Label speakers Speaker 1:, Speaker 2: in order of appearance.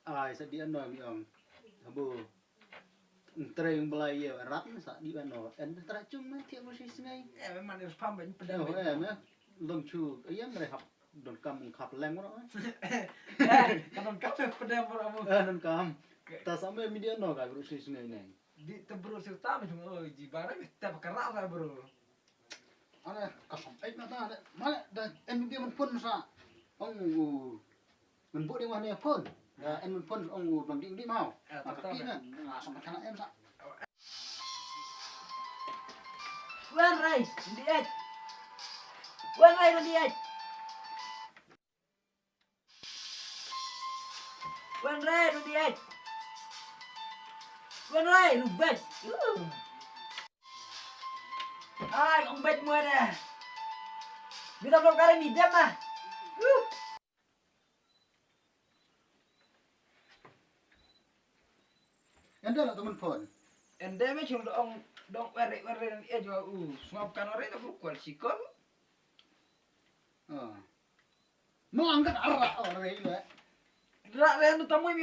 Speaker 1: ai sa di ano mi om abo treng belai ya rat sa di ano en tra chung na thiam si sngai
Speaker 2: memang harus paham banyak pedang
Speaker 1: oh me lom chu ayam re hap don kam khap leng ro
Speaker 2: kan kafe pedang beramu
Speaker 1: don kam ta sampe mi di ano ka bro si sngai neng
Speaker 2: di tebru serta cuma jibara kita kerak lah bro
Speaker 1: ana kasam ai na ta mana da en dia man pun sa ong mình bộ đi ngoài này phun em phun ông bằng đi mau mà cái kia là xong thằng em sao
Speaker 2: Wan Rai diet Wan Rai diet Wan Rai diet Wan Rai bet ai ông bet mua nè kita belum kali midam mah
Speaker 1: ende là tụi mình phun
Speaker 2: ende me chung dong were dan dia juga suapkan orang itu kuat sikon
Speaker 1: mau angkat arah orang ini
Speaker 2: Drak le tamu mi